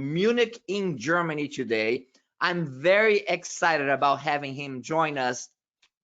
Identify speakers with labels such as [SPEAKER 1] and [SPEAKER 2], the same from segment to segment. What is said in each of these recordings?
[SPEAKER 1] Munich in Germany today. I'm very excited about having him join us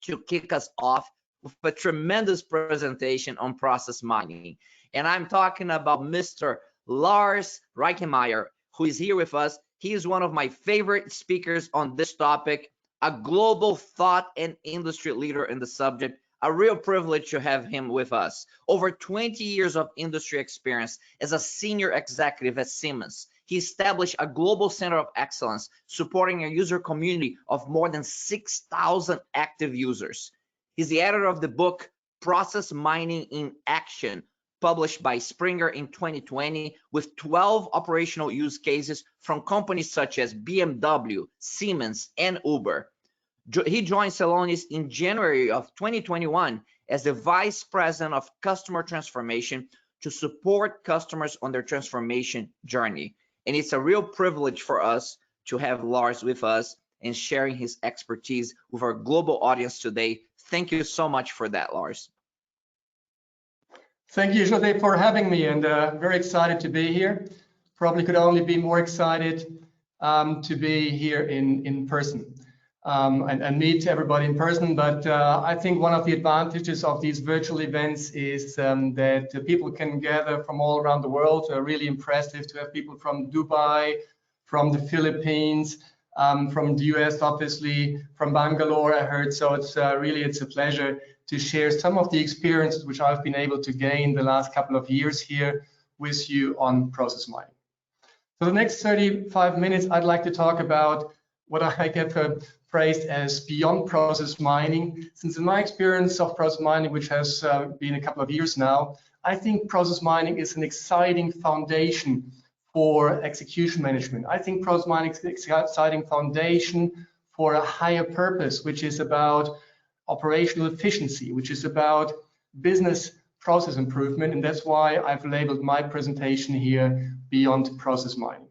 [SPEAKER 1] to kick us off with a tremendous presentation on process mining. And I'm talking about Mr. Lars Reinkemeyer, who is here with us. He is one of my favorite speakers on this topic, a global thought and industry leader in the subject. A real privilege to have him with us. Over 20 years of industry experience as a senior executive at Siemens. He established a global center of excellence supporting a user community of more than 6,000 active users. He's the editor of the book Process Mining in Action, published by Springer in 2020, with 12 operational use cases from companies such as BMW, Siemens, and Uber. He joined Celonis in January of 2021 as the Vice President of Customer Transformation to support customers on their transformation journey. And it's a real privilege for us to have Lars with us and sharing his expertise with our global audience today. Thank you so much for that, Lars.
[SPEAKER 2] Thank you, Jose, for having me, and very excited to be here. Probably could only be more excited to be here in person. And meet everybody in person, but I think one of the advantages of these virtual events is that people can gather from all around the world. Really impressive to have people from Dubai, from the Philippines, from the US, obviously, from Bangalore, I heard. So it's a pleasure to share some of the experiences which I've been able to gain the last couple of years here with you on process mining. For the next 35 minutes, I'd like to talk about what I have phrased as beyond process mining. Since in my experience of process mining, which has been a couple of years now, I think process mining is an exciting foundation for execution management. I think process mining is an exciting foundation for a higher purpose, which is about operational efficiency, which is about business process improvement. And that's why I've labeled my presentation here Beyond Process Mining.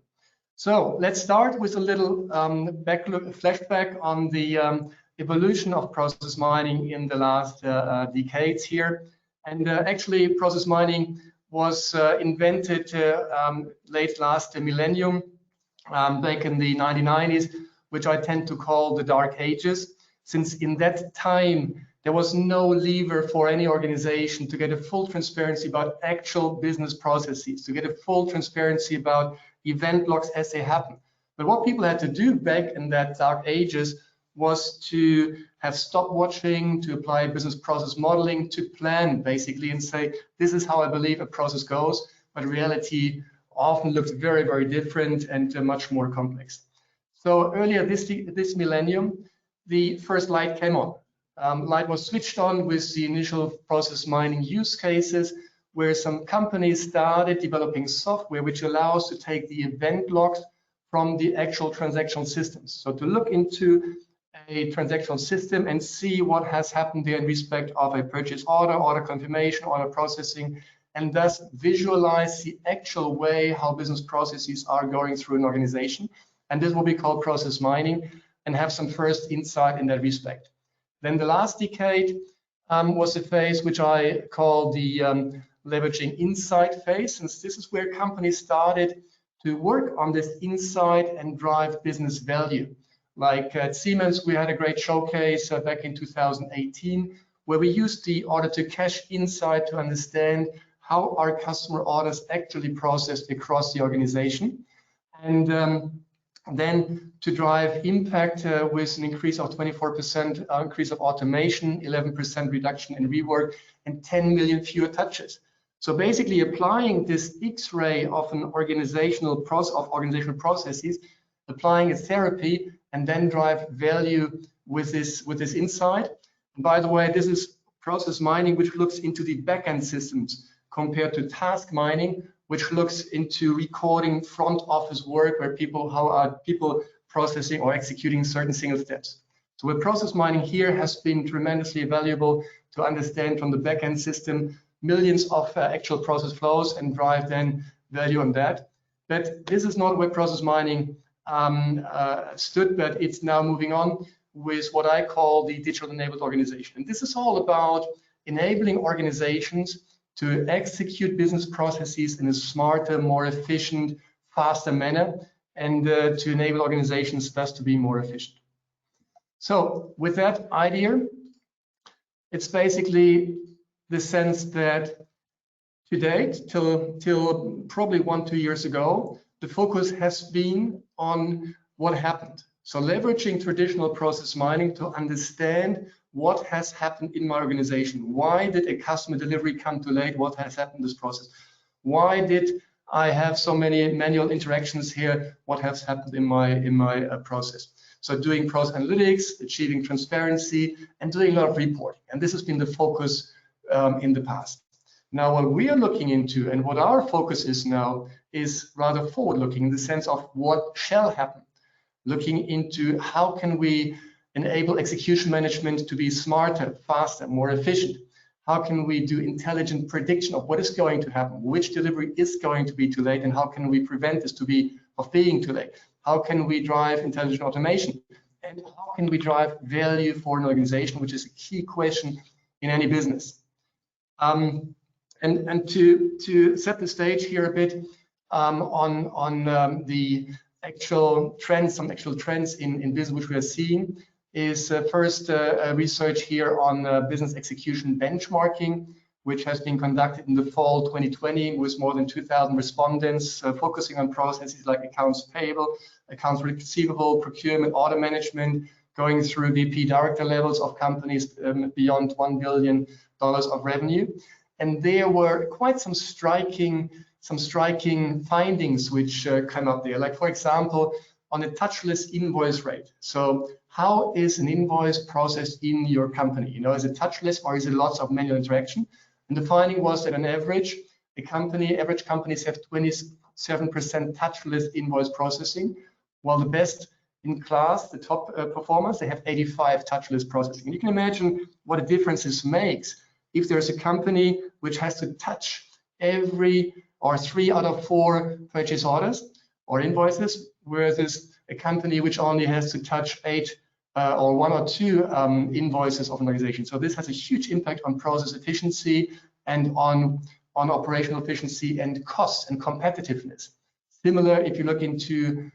[SPEAKER 2] So let's start with a little flashback on the evolution of process mining in the last decades here. And actually, process mining was invented late last millennium, back in the 1990s, which I tend to call the Dark Ages, since in that time, there was no lever for any organization to get a full transparency about actual business processes, to get a full transparency about event logs as they happen. But what people had to do back in that Dark Ages was to have stopwatching, to apply business process modeling, to plan basically and say, this is how I believe a process goes. But reality often looks very, very different and much more complex. So earlier this millennium, the first light came on. Light was switched on with the initial process mining use cases, where some companies started developing software which allows to take the event logs from the actual transactional systems. So to look into a transactional system and see what has happened there in respect of a purchase order, order confirmation, order processing, and thus visualize the actual way how business processes are going through an organization. And this is what we call process mining, and have some first insight in that respect. Then the last decade was a phase which I call the leveraging insight phase, since this is where companies started to work on this insight and drive business value. Like at Siemens, we had a great showcase back in 2018, where we used the order to cash insight to understand how our customer orders actually processed across the organization. And then to drive impact with an increase of 24% increase of automation, 11% reduction in rework, and 10 million fewer touches. So basically applying this X-ray of an organizational processes, applying a therapy, and then drive value with this insight. And by the way, this is process mining, which looks into the backend systems, compared to task mining, which looks into recording front office work, where how are people processing or executing certain single steps. So where process mining here has been tremendously valuable to understand from the backend system millions of actual process flows and drive then value on that. But this is not where process mining stood, but it's now moving on with what I call the digital enabled organization. And this is all about enabling organizations to execute business processes in a smarter, more efficient, faster manner. and to enable organizations thus to be more efficient. So with that idea, it's basically the sense that to date, till probably 1-2 years ago, the focus has been on what happened. So leveraging traditional process mining to understand what has happened in my organization. Why did a customer delivery come too late? What has happened in this process? Why did I have so many manual interactions here? What has happened in my process? So doing process analytics, achieving transparency, and doing a lot of reporting. And this has been the focus in the past. Now, what we are looking into and what our focus is now is rather forward-looking in the sense of what shall happen. Looking into how can we enable execution management to be smarter, faster, more efficient. How can we do intelligent prediction of what is going to happen, which delivery is going to be too late, and how can we prevent this of being too late? How can we drive intelligent automation? And how can we drive value for an organization, which is a key question in any business. And to set the stage here a bit on the actual trends, some actual trends in business which we are seeing is first research here on business execution benchmarking, which has been conducted in the fall 2020 with more than 2,000 respondents, focusing on processes like accounts payable, accounts receivable, procurement, order management, going through VP director levels of companies beyond $1 billion of revenue. And there were quite some striking findings which come up there. Like, for example, on a touchless invoice rate. So how is an invoice processed in your company? You know, is it touchless or is it lots of manual interaction? And the finding was that on average, average companies have 27% touchless invoice processing, while the best in class, the top performers, they have 85 touchless processing. And you can imagine what a difference this makes if there's a company which has to touch every or 3 out of 4 purchase orders or invoices, whereas a company which only has to touch 8 or 1 or 2 invoices of an organization. So this has a huge impact on process efficiency and on operational efficiency and cost and competitiveness. Similar, if you look into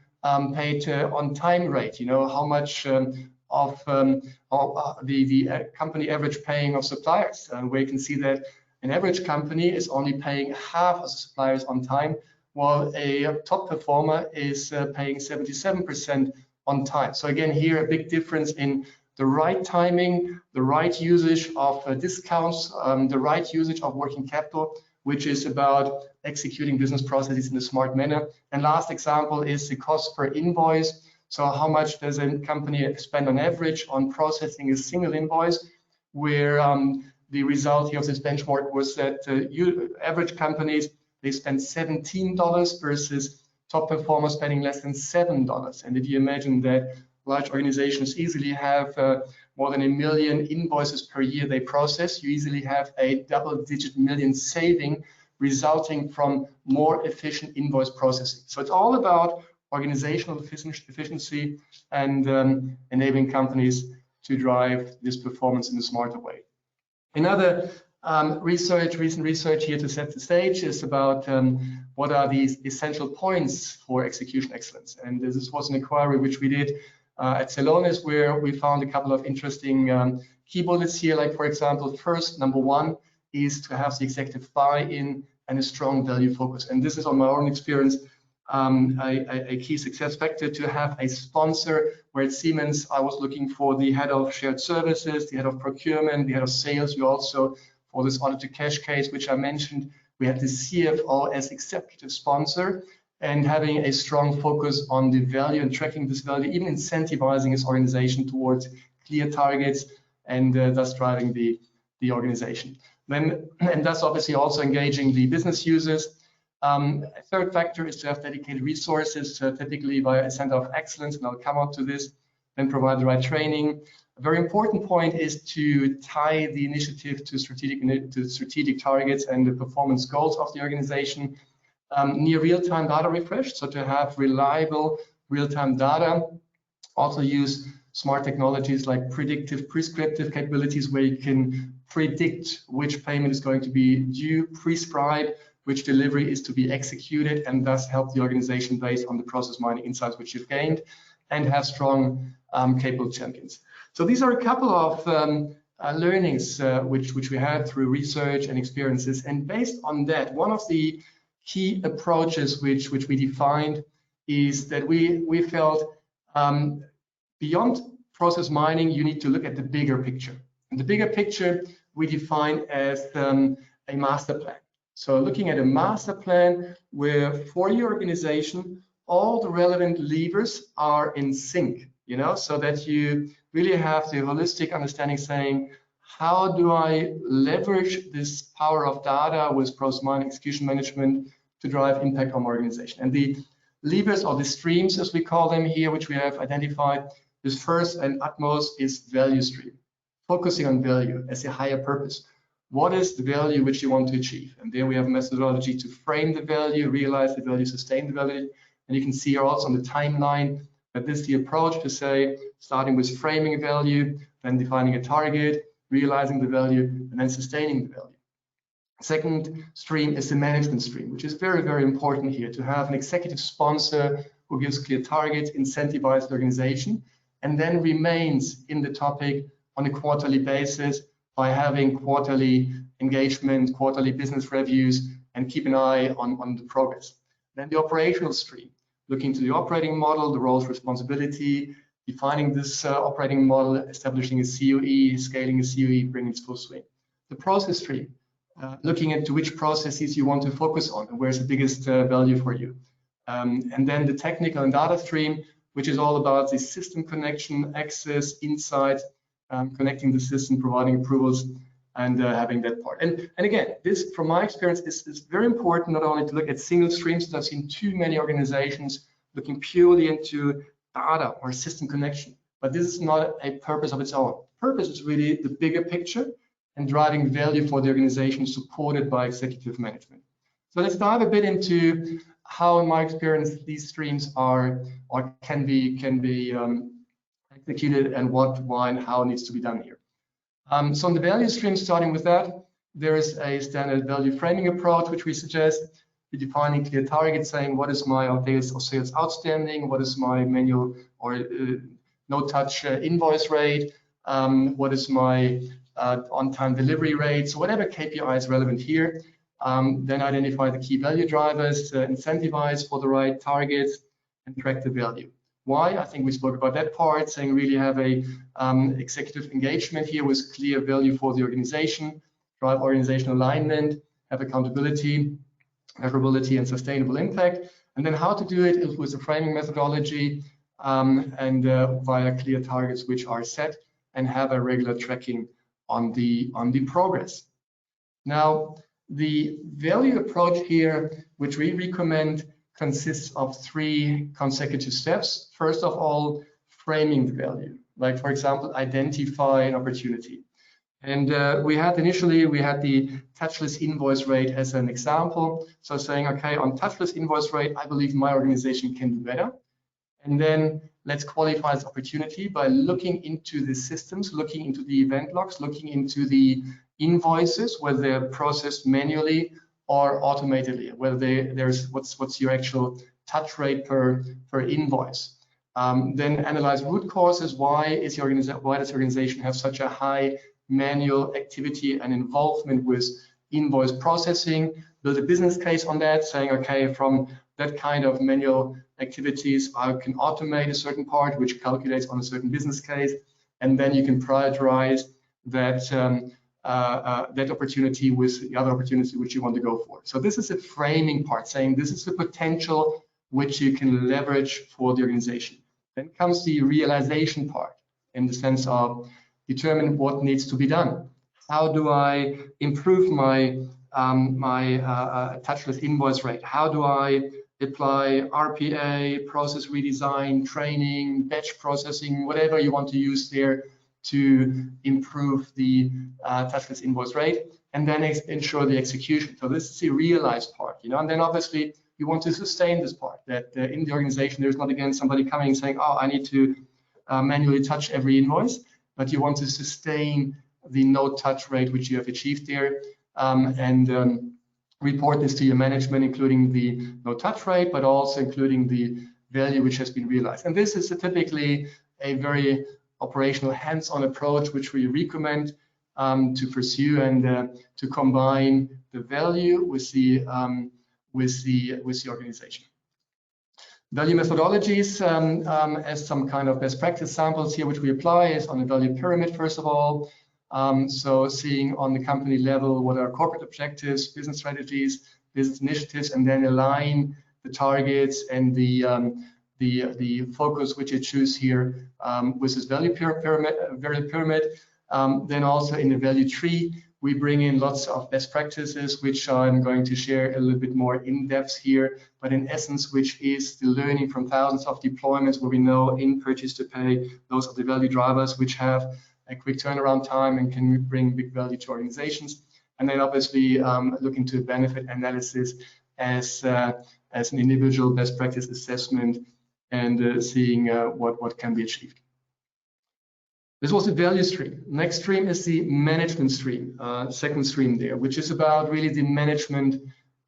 [SPEAKER 2] paid on time rate, you know, how much of the company average paying of suppliers, where you can see that an average company is only paying half of the suppliers on time, while a top performer is paying 77% on time. So again, here a big difference in the right timing, the right usage of discounts, the right usage of working capital, which is about executing business processes in a smart manner. And last example is the cost per invoice. So how much does a company spend on average on processing a single invoice, where the result here of this benchmark was that average companies, they spend $17 versus top performers spending less than $7. And if you imagine that large organizations easily have more than 1 million invoices per year they process, you easily have a double-digit million saving resulting from more efficient invoice processing. So it's all about organizational efficiency and enabling companies to drive this performance in a smarter way. Another recent research here to set the stage is about what are these essential points for execution excellence. And this was an inquiry which we did at Celonis, where we found a couple of interesting key bullets here. Like, for example, first, number 1 is to have the executive buy-in and a strong value focus. And this is, on my own experience, a key success factor to have a sponsor. Where at Siemens, I was looking for the head of shared services, the head of procurement, the head of sales. We also, for this order to cash case, which I mentioned, we had the CFO as executive sponsor, and having a strong focus on the value and tracking this value, even incentivizing his organization towards clear targets, and thus driving the organization. And thus obviously also engaging the business users. A third factor is to have dedicated resources, typically via a center of excellence, and I'll come on to this, then provide the right training. A very important point is to tie the initiative to strategic targets and the performance goals of the organization. Near real-time data refresh, so to have reliable real-time data. Also use smart technologies like predictive, prescriptive capabilities, where you can predict which payment is going to be due, prescribe which delivery is to be executed, and thus help the organization based on the process mining insights which you've gained, and have strong, capable champions. So these are a couple of learnings which we had through research and experiences. And based on that, one of the key approaches which we defined is that we felt beyond process mining, you need to look at the bigger picture. And the bigger picture we define as a master plan. So looking at a master plan where for your organization, all the relevant levers are in sync, you know, so that you really have the holistic understanding saying, how do I leverage this power of data with process mining, execution management to drive impact on my organization? And the levers or the streams, as we call them here, which we have identified, this first and utmost is value stream, focusing on value as a higher purpose. What is the value which you want to achieve? And there we have a methodology to frame the value, realize the value, sustain the value. And you can see here also on the timeline that this is the approach to say, starting with framing a value, then defining a target, realizing the value, and then sustaining the value. Second stream is the management stream, which is very, very important here, to have an executive sponsor who gives clear targets, incentivizes the organization, and then remains in the topic on a quarterly basis by having quarterly engagement, quarterly business reviews, and keep an eye on the progress. Then the operational stream, looking to the operating model, the roles, responsibility, defining this operating model, establishing a COE, scaling a COE, bringing it to full swing. The process stream, looking into which processes you want to focus on and where's the biggest value for you. And then the technical and data stream, which is all about the system connection, access, insight, connecting the system, providing approvals, and having that part. And again, this, from my experience, is very important not only to look at single streams, but I've seen too many organizations looking purely into data or system connection. But this is not a purpose of its own. Purpose is really the bigger picture and driving value for the organization, supported by executive management. So let's dive a bit into how, in my experience, these streams are or can be executed, and what, why, and how needs to be done here. So on the value stream, starting with that, there is a standard value framing approach, which we suggest. We're defining clear targets, saying what is my days of sales outstanding, what is my manual or no-touch invoice rate, what is my on-time delivery rate, so whatever KPI is relevant here. Then identify the key value drivers, incentivize for the right targets, and track the value. Why? I think we spoke about that part, saying really have a executive engagement here with clear value for the organization, drive organizational alignment, have accountability, measurability, and sustainable impact. And then how to do it is with a framing methodology and via clear targets which are set, and have a regular tracking on the progress. Now, the value approach here, which we recommend, consists of 3 consecutive steps. First of all, framing the value. Like, for example, identify an opportunity. And initially we had the touchless invoice rate as an example. So saying, okay, on touchless invoice rate, I believe my organization can do better. And then let's qualify this opportunity by looking into the systems, looking into the event logs, looking into the invoices, whether they're processed manually or automatically, whether there's what's your actual touch rate per invoice. Then analyze root causes. Why does the organization have such a high manual activity and involvement with invoice processing? Build a business case on that, saying, okay, from that kind of manual activities, I can automate a certain part which calculates on a certain business case, and then you can prioritize that that opportunity with the other opportunity which you want to go for. So this is a framing part, saying this is the potential which you can leverage for the organization. Then comes the realization part, in the sense of determine what needs to be done. How do I improve my touchless invoice rate? How do I apply RPA, process redesign, training, batch processing, whatever you want to use there to improve the touchless invoice rate, and then ensure the execution. So this is the realized part, you know. And then obviously you want to sustain this part, that in the organization there's not again somebody coming and saying, oh, I need to manually touch every invoice, but you want to sustain the no touch rate which you have achieved there, and report this to your management, including the no-touch rate, but also including the value which has been realized. And this is typically a very operational hands-on approach which we recommend to pursue and to combine the value with the organization. Value methodologies as some kind of best practice samples here which we apply is on the value pyramid first of all. So seeing on the company level what are corporate objectives, business strategies, business initiatives, and then align the targets and the focus which you choose here with this value pyramid. Then also in the value tree, we bring in lots of best practices, which I'm going to share a little bit more in depth here, but in essence, which is the learning from thousands of deployments where we know in purchase to pay, those are the value drivers which have a quick turnaround time and can bring big value to organizations. And then obviously look into benefit analysis as an individual best practice assessment and seeing what can be achieved. This was the value stream. Next stream is the management stream, second stream there, which is about really the management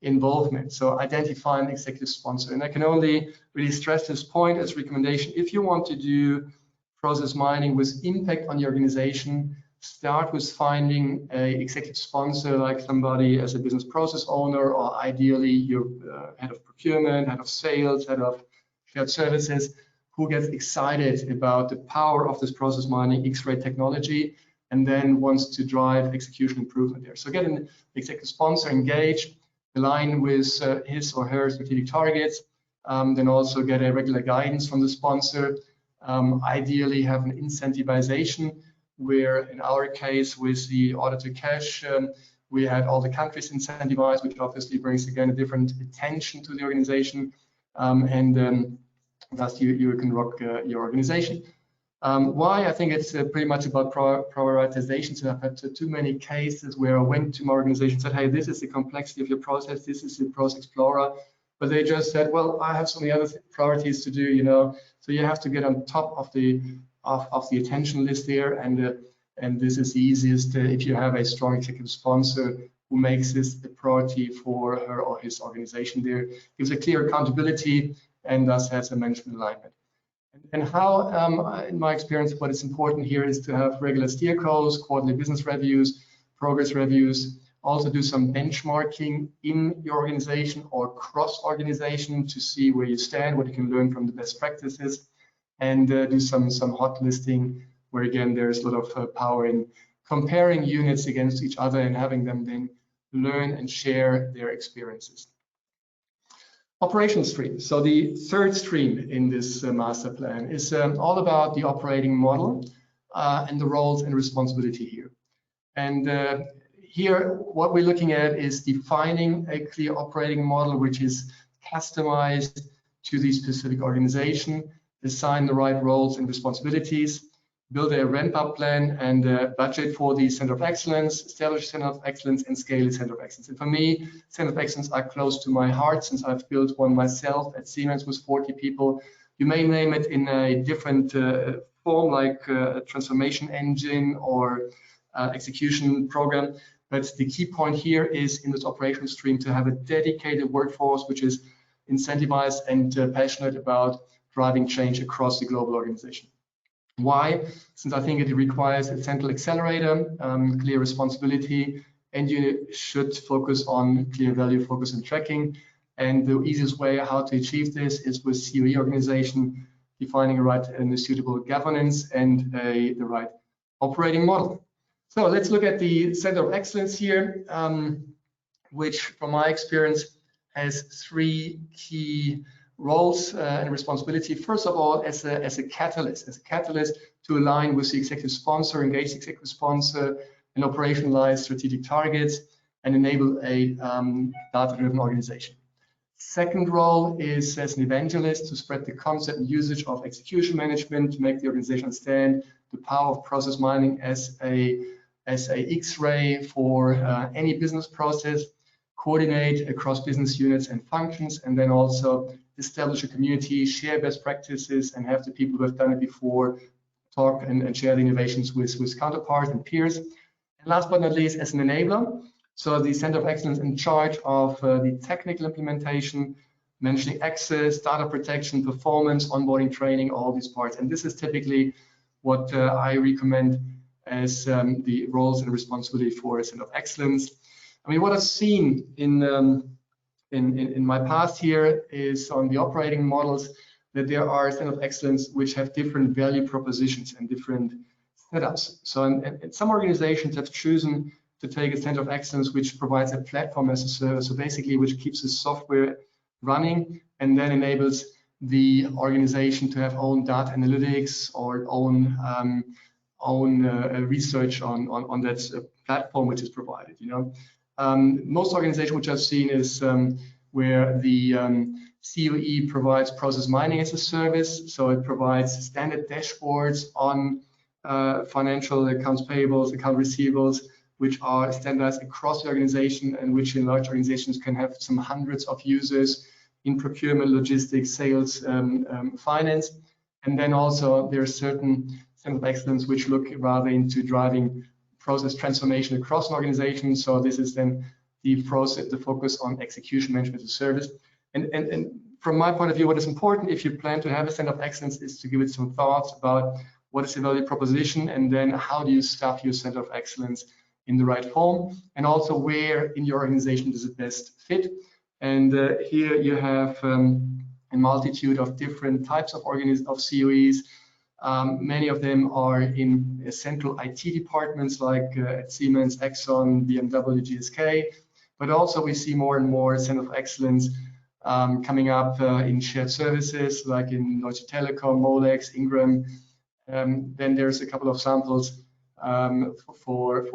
[SPEAKER 2] involvement. So identifying executive sponsor. And I can only really stress this point as recommendation. If you want to do process mining with impact on the organization, start with finding a executive sponsor, like somebody as a business process owner, or ideally your head of procurement, head of sales, head of shared services, who gets excited about the power of this process mining X-ray technology and then wants to drive execution improvement there. So get an executive sponsor engaged, align with his or her strategic targets, then also get a regular guidance from the sponsor. Ideally have an incentivization where in our case with the order to cash, we had all the countries incentivized, which obviously brings again a different attention to the organization. Thus you can rock your organization. Why? I think it's pretty much about prioritization. So I've had too many cases where I went to my organization and said, hey, this is the complexity of your process, this is the Process Explorer. But they just said, well, I have so many other priorities to do, you know. So you have to get on top of the attention list there, and this is the easiest if you have a strong executive sponsor who makes this a priority for her or his organization there, gives a clear accountability, and thus has a management alignment. And how, in my experience, what is important here is to have regular steer calls, quarterly business reviews, progress reviews, also do some benchmarking in your organization or cross-organization to see where you stand, what you can learn from the best practices, and do some hot listing, where again, there's a lot of power in comparing units against each other and having them then learn and share their experiences. Operational stream. So the third stream in this master plan is all about the operating model and the roles and responsibility here. And here, what we're looking at is defining a clear operating model which is customized to the specific organization, assign the right roles and responsibilities, build a ramp-up plan and budget for the Center of Excellence, establish Center of Excellence, and scale the Center of Excellence. And for me, Center of Excellence are close to my heart since I've built one myself at Siemens with 40 people. You may name it in a different form, like a transformation engine or execution program. But the key point here is in this operational stream to have a dedicated workforce which is incentivized and passionate about driving change across the global organization. Why? Since I think it requires a central accelerator, clear responsibility, and you should focus on clear value focus and tracking. And the easiest way how to achieve this is with COE organization, defining a right and a suitable governance and the right operating model. So let's look at the Center of Excellence here, which from my experience has three key roles and responsibility. First of all, as a catalyst to align with the executive sponsor, engage the executive sponsor, and operationalize strategic targets and enable a data-driven organization. Second role is as an evangelist to spread the concept and usage of execution management to make the organization understand the power of process mining as a X-ray for any business process, coordinate across business units and functions, and then also establish a community, share best practices, and have the people who have done it before talk and share the innovations with counterparts and peers. And last but not least, as an enabler, So the Center of Excellence in charge of the technical implementation, mentioning access, data protection, performance, onboarding, training, all these parts. And this is typically what I recommend as the roles and responsibility for a Center of Excellence. I mean, what I've seen in my past here is on the operating models that there are Center of Excellence which have different value propositions and different setups. So and some organizations have chosen to take a Center of Excellence which provides a platform as a service, so basically which keeps the software running and then enables the organization to have own data analytics or own research on that platform which is provided. Most organizations which I've seen is where the COE provides process mining as a service, so it provides standard dashboards on financial accounts payables, account receivables, which are standardized across the organization and which in large organizations can have some hundreds of users in procurement, logistics, sales, finance. And then also there are certain Center of Excellence which look rather into driving process transformation across an organization. So this is then the focus on execution management as a service. And from my point of view, what is important if you plan to have a Center of Excellence is to give it some thoughts about what is the value proposition and then how do you staff your Center of Excellence in the right form, and also where in your organization does it best fit. And here you have a multitude of different types of COEs. Many of them are in central IT departments like at Siemens, Exxon, BMW, GSK, but also we see more and more Center of Excellence coming up in shared services like in Deutsche Telekom, Molex, Ingram. Then there's a couple of samples for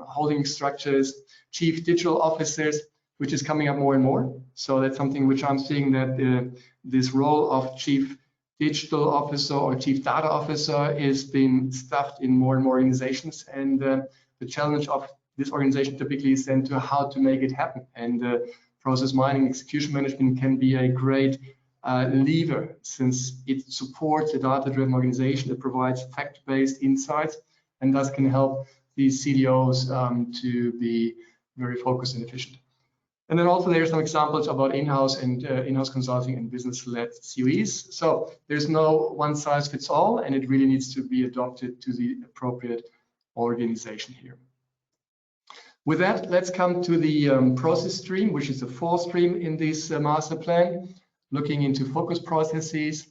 [SPEAKER 2] holding structures, chief digital officers, which is coming up more and more. So that's something which I'm seeing, that this role of chief digital officer or chief data officer is being stuffed in more and more organizations. And the challenge of this organization typically is then to how to make it happen. And process mining, execution management can be a great lever, since it supports a data-driven organization that provides fact-based insights and thus can help these CDOs to be very focused and efficient. And then also there's some examples about in-house and in-house consulting and business-led COEs. So there's no one size fits all, and it really needs to be adopted to the appropriate organization here. With that, let's come to the process stream, which is the fourth stream in this master plan, looking into focus processes,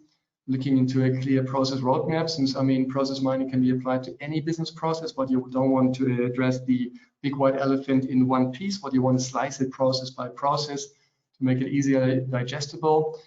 [SPEAKER 2] looking into a clear process roadmap, since, I mean, process mining can be applied to any business process, but you don't want to address the big white elephant in one piece, but you want to slice it process by process to make it easier digestible.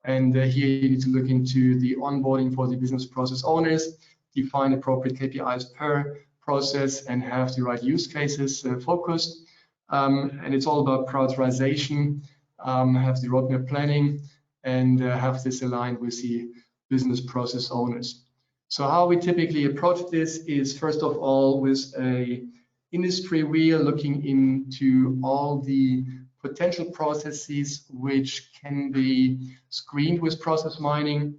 [SPEAKER 2] And here you need to look into the onboarding for the business process owners, define appropriate KPIs per process, and have the right use cases focused. And it's all about prioritization, have the roadmap planning, and have this aligned with the business process owners. So how we typically approach this is, first of all, with a industry wheel, looking into all the potential processes which can be screened with process mining.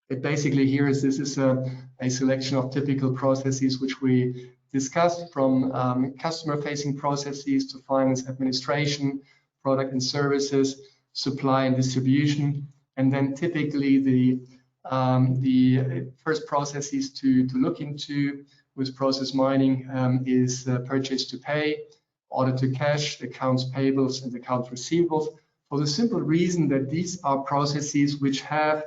[SPEAKER 2] It basically here is, this is a selection of typical processes which we discussed, from customer-facing processes to finance, administration, product and services, supply and distribution. And then typically the first processes to look into with process mining is purchase to pay, order to cash, accounts payables, and accounts receivables, for the simple reason that these are processes which have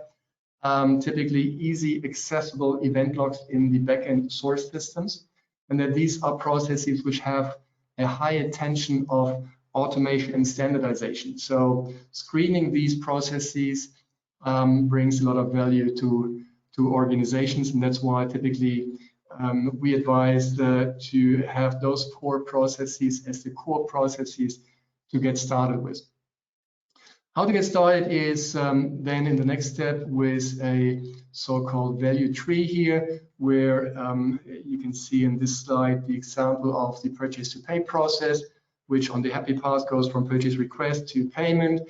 [SPEAKER 2] typically easy accessible event logs in the backend source systems, and that these are processes which have a high attention of automation and standardization. So screening these processes brings a lot of value to organizations, and that's why typically we advise to have those core processes as the core processes to get started with. How to get started is then in the next step with a so-called value tree here, where you can see in this slide the example of the purchase to pay process, which on the happy path goes from purchase request to payment.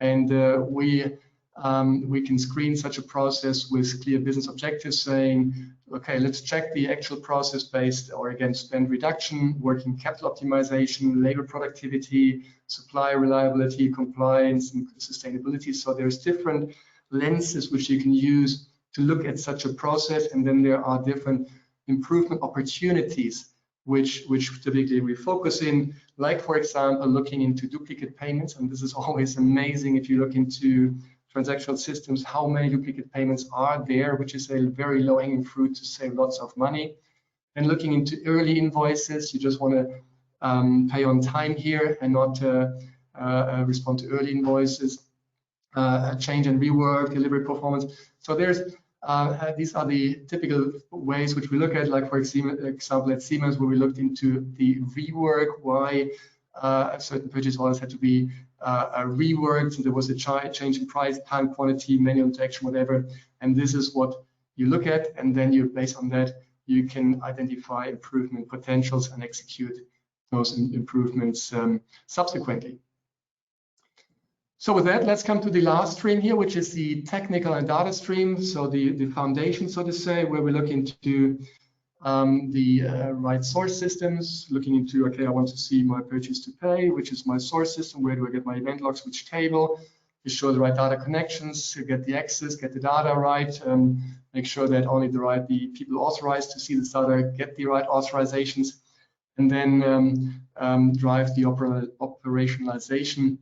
[SPEAKER 2] And we We can screen such a process with clear business objectives saying, okay, let's check the actual process based or against spend reduction, working capital optimization, labor productivity, supply reliability, compliance, and sustainability. So there's different lenses which you can use to look at such a process, and then there are different improvement opportunities which typically we focus in, like for example, looking into duplicate payments. And this is always amazing if you look into transactional systems, how many duplicate payments are there, which is a very low-hanging fruit to save lots of money. And looking into early invoices, you just want to pay on time here and not respond to early invoices. Change and rework, delivery performance. So there's these are the typical ways which we look at, like for example at Siemens, where we looked into the rework, why certain purchase orders had to be reworked. So there was a change in price, time, quantity, manual interaction, whatever. And this is what you look at, and then you, based on that, you can identify improvement potentials and execute those improvements subsequently. So with that, let's come to the last stream here, which is the technical and data stream. So the foundation, so to say, where we look into the right source systems, looking into, okay, I want to see my purchase to pay, which is my source system. Where do I get my event logs, which table? To show the right data connections, to get the access, get the data right, make sure that only the people authorized to see this data get the right authorizations, and then drive the operationalization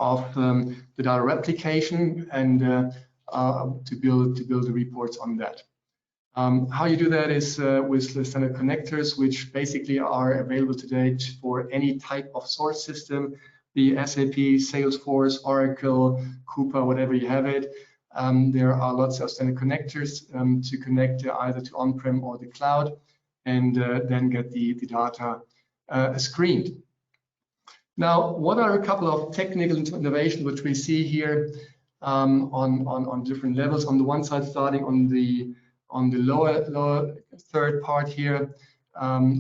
[SPEAKER 2] of the data replication and to build the reports on that. How you do that is with the standard connectors, which basically are available today for any type of source system, the SAP, Salesforce, Oracle, Coupa, whatever you have it. There are lots of standard connectors to connect either to on-prem or the cloud, and then get the data screened. Now, what are a couple of technical innovations which we see here on different levels? On the one side, starting on the lower third part here,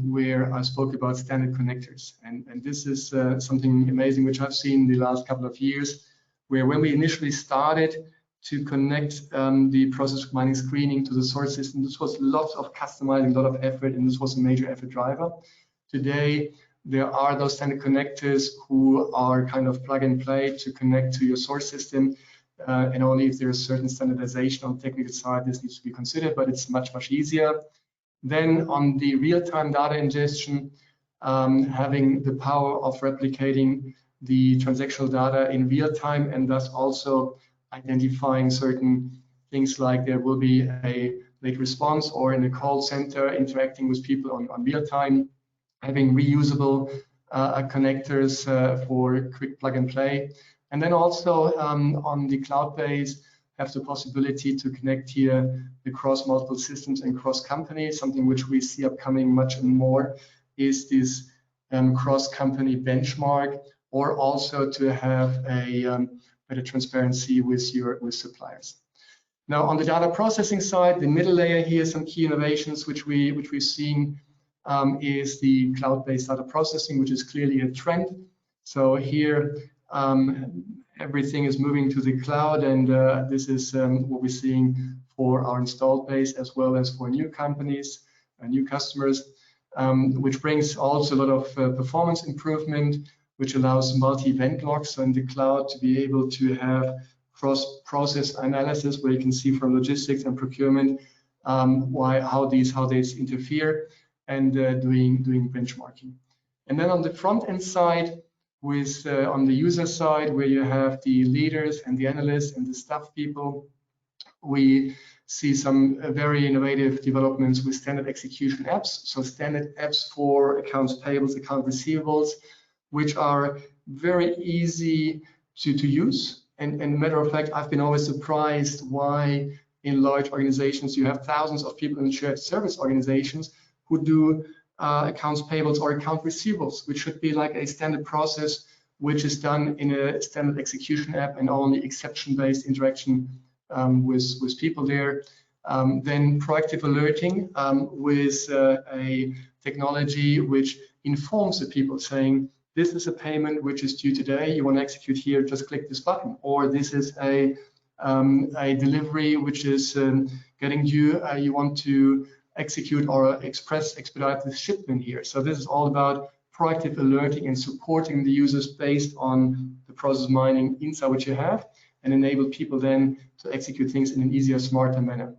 [SPEAKER 2] where I spoke about standard connectors, and this is something amazing which I've seen the last couple of years, where when we initially started to connect the process mining screening to the source system, this was lots of customizing, a lot of effort, and this was a major effort driver. Today, there are those standard connectors who are kind of plug and play to connect to your source system, and only if there's certain standardization on the technical side, this needs to be considered, but it's much, much easier. Then on the real-time data ingestion, having the power of replicating the transactional data in real time, and thus also identifying certain things like there will be a late response, or in a call center interacting with people on real time, having reusable connectors for quick plug and play. And then also on the cloud base, have the possibility to connect here across multiple systems and cross companies. Something which we see upcoming much more is this cross-company benchmark, or also to have a better transparency with suppliers. Now, on the data processing side, the middle layer here, some key innovations which we've seen is the cloud-based data processing, which is clearly a trend. So here, everything is moving to the cloud, and this is what we're seeing for our installed base as well as for new companies and new customers, which brings also a lot of performance improvement, which allows multi-event logs in the cloud to be able to have cross-process analysis, where you can see from logistics and procurement how these interfere, and doing benchmarking. And then on the front end side, with on the user side, where you have the leaders and the analysts and the staff people, we see some very innovative developments with standard execution apps. So standard apps for accounts payables, account receivables, which are very easy to use. And matter of fact, I've been always surprised why in large organizations you have thousands of people in shared service organizations who do accounts payables or account receivables, which should be like a standard process, which is done in a standard execution app and only exception-based interaction with people there. Then proactive alerting with a technology which informs the people, saying, this is a payment which is due today, you want to execute here, just click this button. Or this is a a delivery which is getting due, you want to execute or expedite the shipment here. So this is all about proactive alerting and supporting the users based on the process mining insight which you have, and enable people then to execute things in an easier, smarter manner.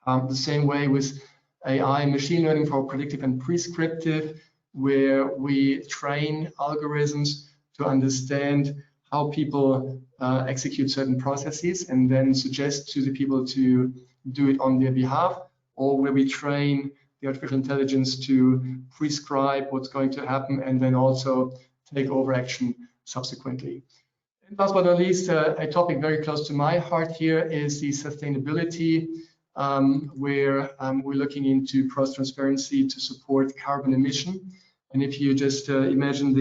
[SPEAKER 2] The same way with AI and machine learning for predictive and prescriptive, where we train algorithms to understand how people execute certain processes and then suggest to the people to do it on their behalf, or where we train the artificial intelligence to prescribe what's going to happen and then also take over action subsequently. And last but not least, a topic very close to my heart here is the sustainability, where we're looking into process transparency to support carbon emission. And if you just imagine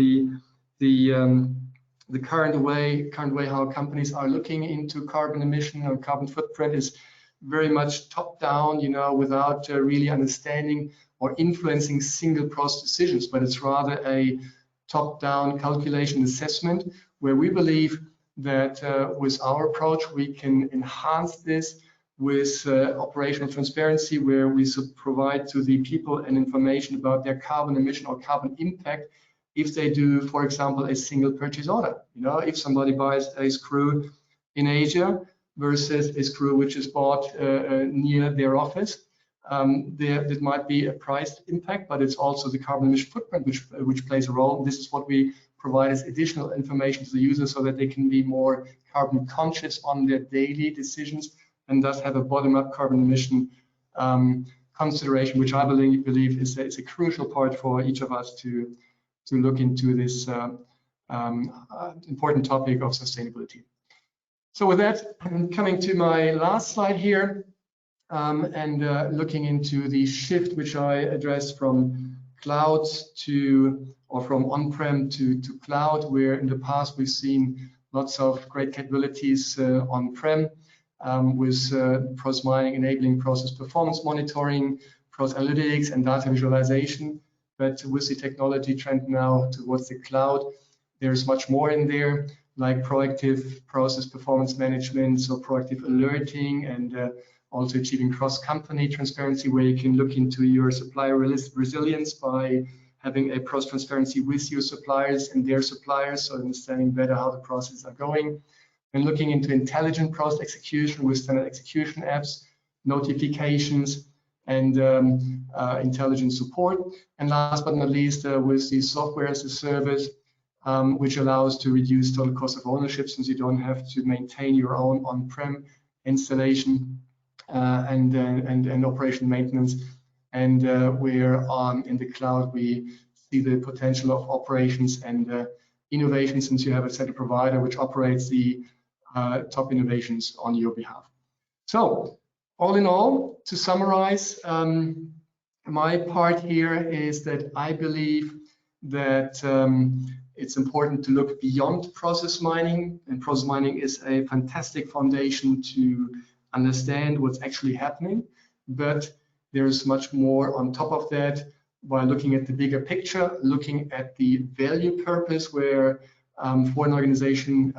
[SPEAKER 2] the current way how companies are looking into carbon emission or carbon footprint is very much top down, you know, without really understanding or influencing single process decisions, but it's rather a top down calculation assessment, where we believe that with our approach we can enhance this with operational transparency, where we provide to the people an information about their carbon emission or carbon impact if they do, for example, a single purchase order. You know, if somebody buys a screw in Asia versus a screw which is bought near their office, there might be a price impact, but it's also the carbon emission footprint which plays a role. This is what we provide as additional information to the user so that they can be more carbon conscious on their daily decisions, and thus have a bottom-up carbon emission consideration, which I believe is a crucial part for each of us to look into this important topic of sustainability. So with that, I'm coming to my last slide here, and looking into the shift which I addressed from clouds to, or from on-prem to cloud, where in the past we've seen lots of great capabilities on-prem, with process mining enabling process performance monitoring, process analytics, and data visualization. But with the technology trend now towards the cloud, there's much more in there, like proactive process performance management, so proactive alerting, and also achieving cross-company transparency, where you can look into your supplier resilience by having a process transparency with your suppliers and their suppliers, so understanding better how the processes are going. And looking into intelligent process execution with standard execution apps, notifications, and intelligent support. And last but not least, with the software as a service, which allows to reduce total cost of ownership, since you don't have to maintain your own on-prem installation and operation maintenance. And where in the cloud we see the potential of operations and innovation, since you have a set provider which operates the top innovations on your behalf. So all in all, to summarize, my part here is that I believe that it's important to look beyond process mining, and process mining is a fantastic foundation to understand what's actually happening, but there's much more on top of that by looking at the bigger picture, looking at the value purpose, where for an organization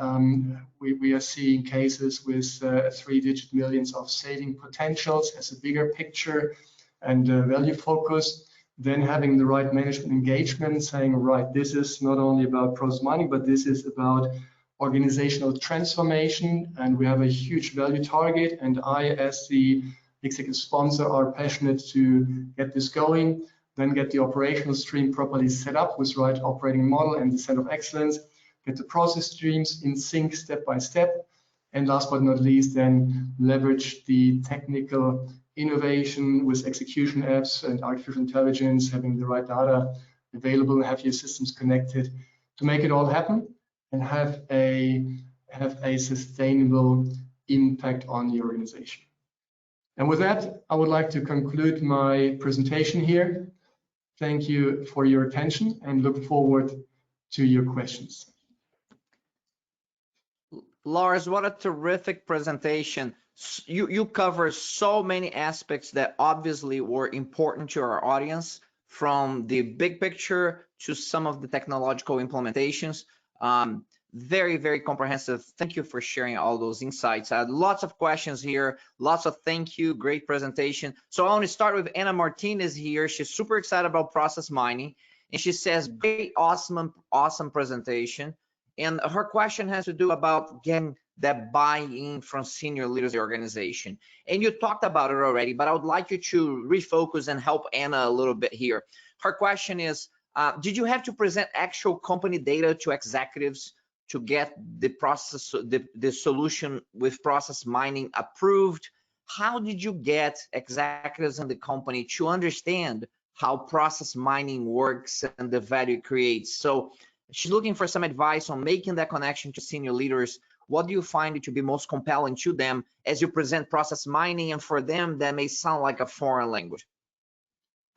[SPEAKER 2] we are seeing cases with 3-digit millions of saving potentials as a bigger picture and value focus. Then having the right management engagement, saying, right, this is not only about process mining, but this is about organizational transformation, and we have a huge value target, and I, as the executive sponsor, are passionate to get this going, then get the operational stream properly set up with right operating model and the center of excellence, get the process streams in sync step by step, and last but not least, then leverage the technical innovation with execution apps and artificial intelligence, having the right data available and have your systems connected to make it all happen and have a sustainable impact on the organization. And with that, I would like to conclude my presentation here. Thank you for your attention and look forward to your questions.
[SPEAKER 1] Lars, what a terrific presentation. You cover so many aspects that obviously were important to our audience, from the big picture to some of the technological implementations. very, very comprehensive. Thank you for sharing all those insights. Lots of questions here, lots of thank you, great presentation. So I want to start with Anna Martinez here. She's super excited about process mining, and she says, great, awesome presentation. And her question has to do about getting that buy-in from senior leaders of the organization. And you talked about it already, but I would like you to refocus and help Anna a little bit here. Her question is, did you have to present actual company data to executives to get the process, the solution with process mining approved? How did you get executives in the company to understand how process mining works and the value it creates? So she's looking for some advice on making that connection to senior leaders. What do you find it to be most compelling to them as you present process mining, and for them that may sound like a foreign language?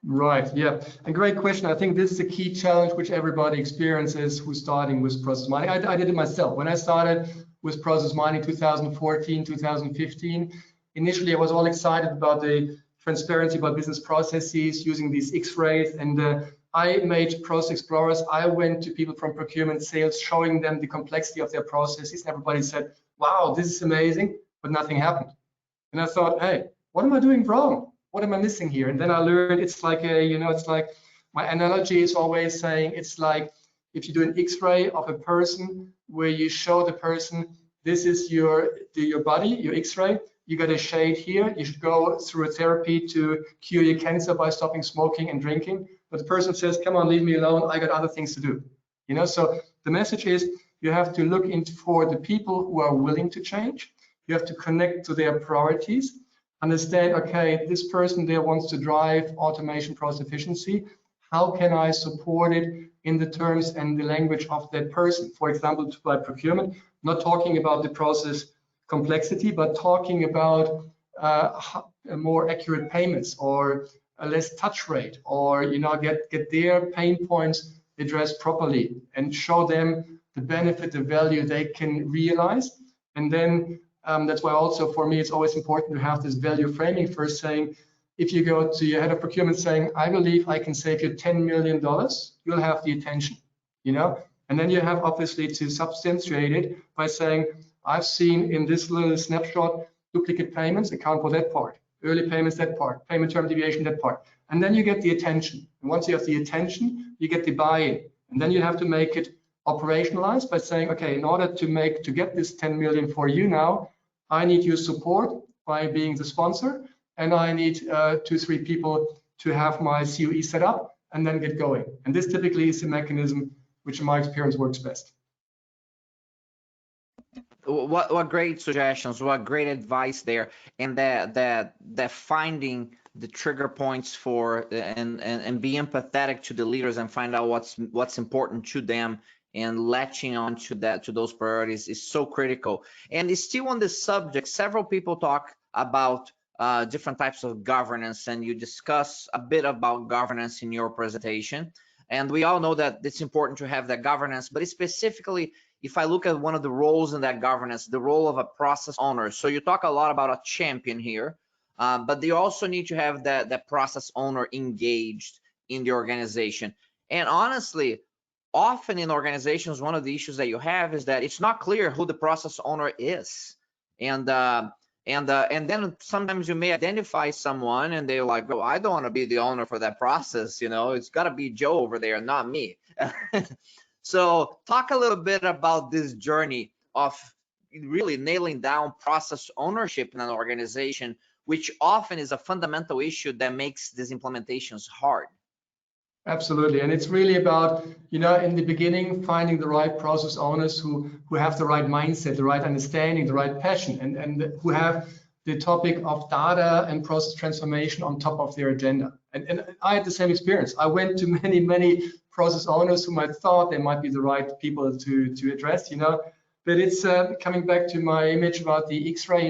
[SPEAKER 2] Right, yeah, a great question. I think this is a key challenge which everybody experiences who's starting with process mining. I did it myself. When I started with process mining 2014, 2015, initially I was all excited about the transparency about business processes using these X-rays, and I made process explorers. I went to people from procurement, sales, showing them the complexity of their processes. Everybody said, wow, this is amazing, but nothing happened. And I thought, hey, what am I doing wrong? What am I missing here? And then I learned it's like it's like my analogy is always saying it's like if you do an X-ray of a person where you show the person this is your body, your X-ray, you got a shade here, you should go through a therapy to cure your cancer by stopping smoking and drinking. But the person says, come on, leave me alone, I got other things to do. So the message is you have to look into for the people who are willing to change. You have to connect to their priorities. Understand, okay, this person there wants to drive automation process efficiency. How can I support it in the terms and the language of that person? For example, by procurement, not talking about the process complexity, but talking about more accurate payments or a less touch rate, or get their pain points addressed properly and show them the benefit, the value they can realize. And then that's why also for me it's always important to have this value framing first, saying if you go to your head of procurement saying, I believe I can save you $10 million, you'll have the attention, and then you have obviously to substantiate it by saying, I've seen in this little snapshot duplicate payments, account for that part, early payments, that part, payment term deviation, that part, and then you get the attention. And once you have the attention, you get the buy-in, and then you have to make it operationalized by saying, okay, in order to get this 10 million for you now, I need your support by being the sponsor, and I need 2-3 people to have my COE set up and then get going. And this typically is the mechanism which in my experience works best.
[SPEAKER 1] What great suggestions, what great advice there, and that finding the trigger points for and be empathetic to the leaders and find out what's important to them and latching on to those priorities is so critical. And it's still on this subject, several people talk about different types of governance, and you discuss a bit about governance in your presentation. And we all know that it's important to have that governance, but specifically, if I look at one of the roles in that governance, the role of a process owner. So you talk a lot about a champion here, but they also need to have that process owner engaged in the organization. And honestly, often in organizations, one of the issues that you have is that it's not clear who the process owner is. And then sometimes you may identify someone and they're like, oh, I don't want to be the owner for that process. It's got to be Joe over there, not me. So talk a little bit about this journey of really nailing down process ownership in an organization, which often is a fundamental issue that makes these implementations hard.
[SPEAKER 2] Absolutely, and it's really about, in the beginning, finding the right process owners who have the right mindset, the right understanding, the right passion, and who have the topic of data and process transformation on top of their agenda. And I had the same experience. I went to many process owners whom I thought they might be the right people to address, but it's coming back to my image about the X-ray,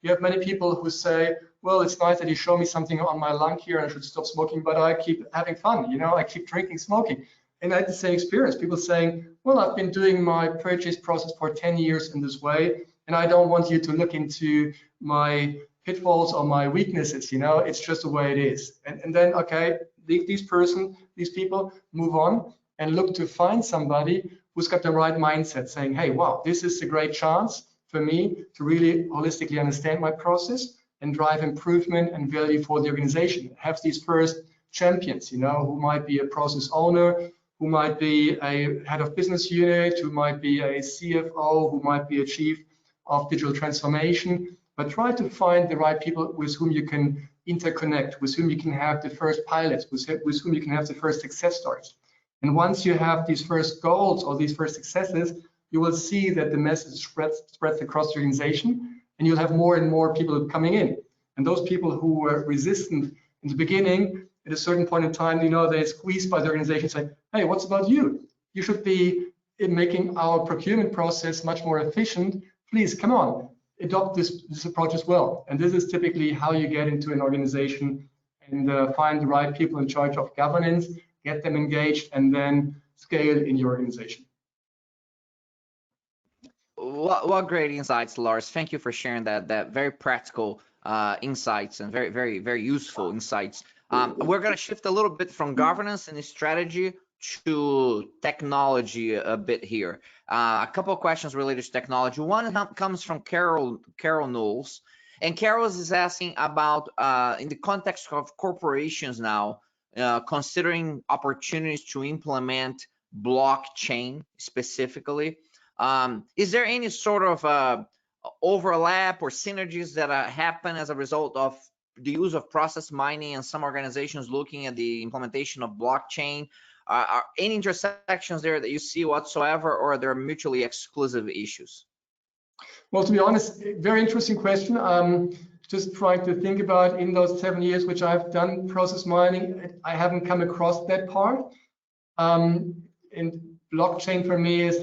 [SPEAKER 2] you have many people who say, well, it's nice that you show me something on my lung here and I should stop smoking, but I keep having fun, I keep drinking, smoking. And I had the same experience, people saying, well, I've been doing my purchase process for 10 years in this way, and I don't want you to look into my pitfalls or my weaknesses, it's just the way it is. And then, okay, these people move on and look to find somebody who's got the right mindset, saying, hey, wow, this is a great chance for me to really holistically understand my process and drive improvement and value for the organization. Have these first champions, you know, who might be a process owner, who might be a head of business unit, who might be a CFO, who might be a chief of digital transformation, but try to find the right people with whom you can interconnect, with whom you can have the first pilots, with whom you can have the first success stories. And once you have these first goals or these first successes, you will see that the message spreads across the organization, and you'll have more and more people coming in. And those people who were resistant in the beginning, at a certain point in time, you know, they're squeezed by the organization, saying, hey, what's about you? You should be making our procurement process much more efficient. Please, come on, adopt this approach as well. And this is typically how you get into an organization and find the right people in charge of governance, get them engaged, and then scale in your organization.
[SPEAKER 1] What great insights, Lars. Thank you for sharing that very practical insights and very useful insights. We're going to shift a little bit from governance and strategy to technology a bit here. A couple of questions related to technology. One comes from Carol Knowles, and Carol is asking about in the context of corporations now, considering opportunities to implement blockchain specifically. Is there any sort of overlap or synergies that happen as a result of the use of process mining and some organizations looking at the implementation of blockchain? Are any intersections there that you see whatsoever, or are there mutually exclusive issues?
[SPEAKER 2] Well, to be honest, very interesting question. Just trying to think about in those 7 years which I've done process mining, I haven't come across that part. And blockchain for me is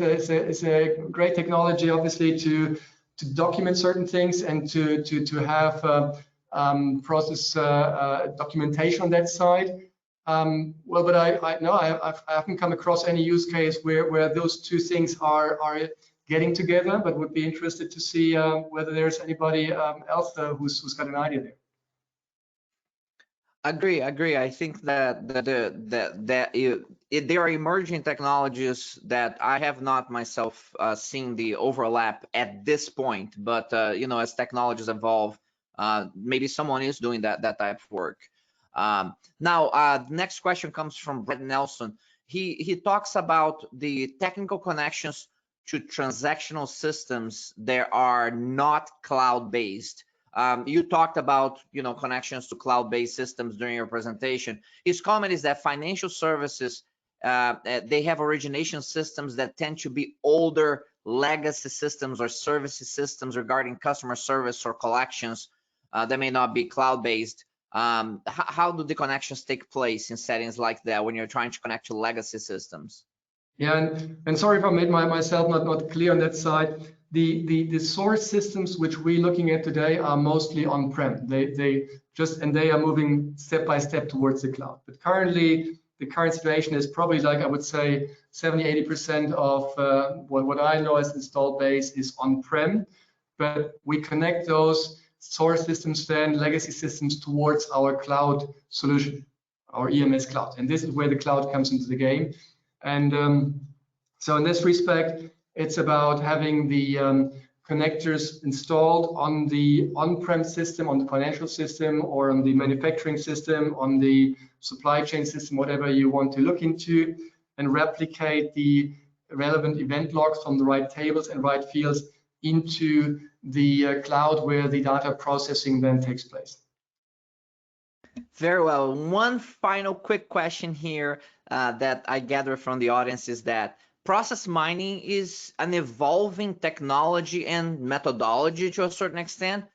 [SPEAKER 2] a great technology, obviously, to document certain things and to have process documentation on that side. Well, but I haven't come across any use case where those two things are getting together, but would be interested to see whether there's anybody else who's got an idea there.
[SPEAKER 1] Agree. I think that there are emerging technologies that I have not myself seen the overlap at this point, but you know, as technologies evolve, maybe someone is doing that type of work. Now, the next question comes from Brett Nelson. He talks about the technical connections to transactional systems that are not cloud-based. You talked about, you know, connections to cloud-based systems during your presentation. His comment is that financial services, they have origination systems that tend to be older legacy systems or services systems regarding customer service or collections that may not be cloud-based. How do the connections take place in settings like that when you're trying to connect to legacy systems?
[SPEAKER 2] Yeah, and sorry if I made myself not clear on that side. The source systems which we're looking at today are mostly on-prem. They are moving step by step towards the cloud. But currently, the current situation is probably, like, I would say 70–80% of what I know as installed base is on-prem. But we connect those source systems, then legacy systems, towards our cloud solution, our EMS cloud. And this is where the cloud comes into the game. And so in this respect, it's about having the connectors installed on the on-prem system, on the financial system, or on the manufacturing system, on the supply chain system, whatever you want to look into, and replicate the relevant event logs from the right tables and right fields into the cloud where the data processing then takes place.
[SPEAKER 1] Very well. One final quick question here that I gather from the audience is that process mining is an evolving technology and methodology to a certain extent.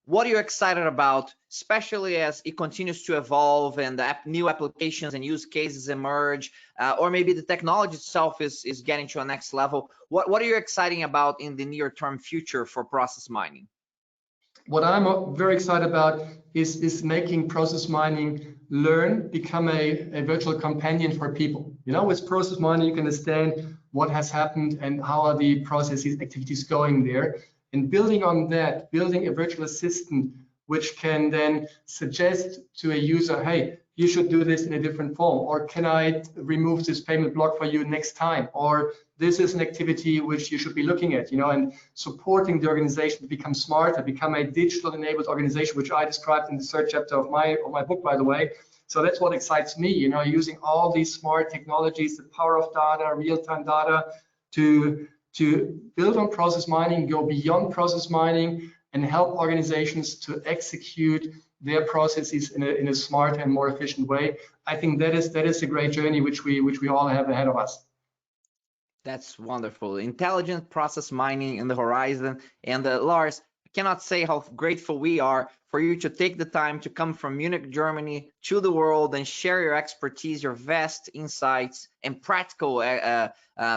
[SPEAKER 1] What are you excited about, especially as it continues to evolve and new applications and use cases emerge, or maybe the technology itself is getting to a next level? What are you excited about in the near-term future for process mining?
[SPEAKER 2] What I'm very excited about is making process mining become a virtual companion for people. You know, with process mining, you can understand what has happened and how are the processes, activities going there. And building on that, building a virtual assistant which can then suggest to a user, hey, you should do this in a different form, or can I remove this payment block for you next time, or this is an activity which you should be looking at, and supporting the organization to become smarter, become a digital enabled organization, which I described in the third chapter of my book, by the way. So that's what excites me, using all these smart technologies, the power of data, real-time data, to build on process mining, go beyond process mining, and help organizations to execute their processes in a smart and more efficient way. I think that is a great journey which we all have ahead of us.
[SPEAKER 1] That's wonderful. Intelligent process mining in the horizon. And Lars, I cannot say how grateful we are for you to take the time to come from Munich, Germany to the world and share your expertise, your vast insights and practical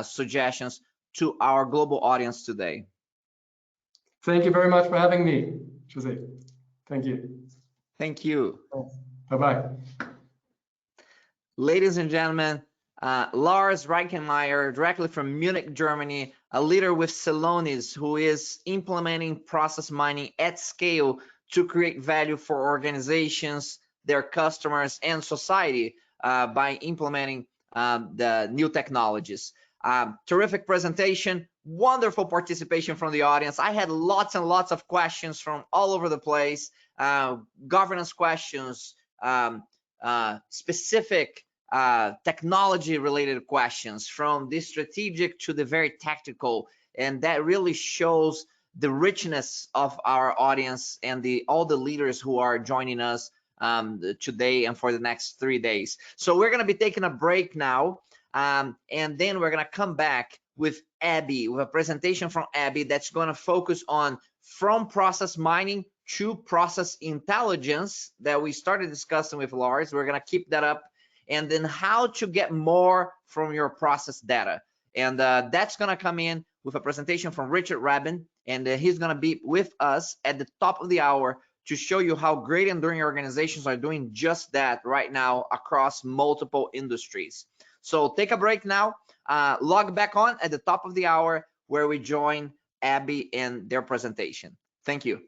[SPEAKER 1] suggestions to our global audience today.
[SPEAKER 2] Thank you very much for having me, Jose. Thank you.
[SPEAKER 1] Thank you.
[SPEAKER 2] Bye-bye.
[SPEAKER 1] Ladies and gentlemen, Lars Reinkemeyer, directly from Munich, Germany, a leader with Celonis, who is implementing process mining at scale to create value for organizations, their customers, and society by implementing the new technologies. Terrific presentation, wonderful participation from the audience. I had lots and lots of questions from all over the place, governance questions, specific technology related questions, from the strategic to the very tactical, and that really shows the richness of our audience and all the leaders who are joining us today and for the next 3 days. So we're going to be taking a break now, and then we're going to come back with Abby, with a presentation from Abby that's going to focus on from process mining to process intelligence that we started discussing with Lars. We're going to keep that up, and then how to get more from your process data. And that's going to come in with a presentation from Richard Rabin, and he's going to be with us at the top of the hour to show you how great enduring organizations are doing just that right now across multiple industries. So take a break now, log back on at the top of the hour where we join Abby and their presentation. Thank you.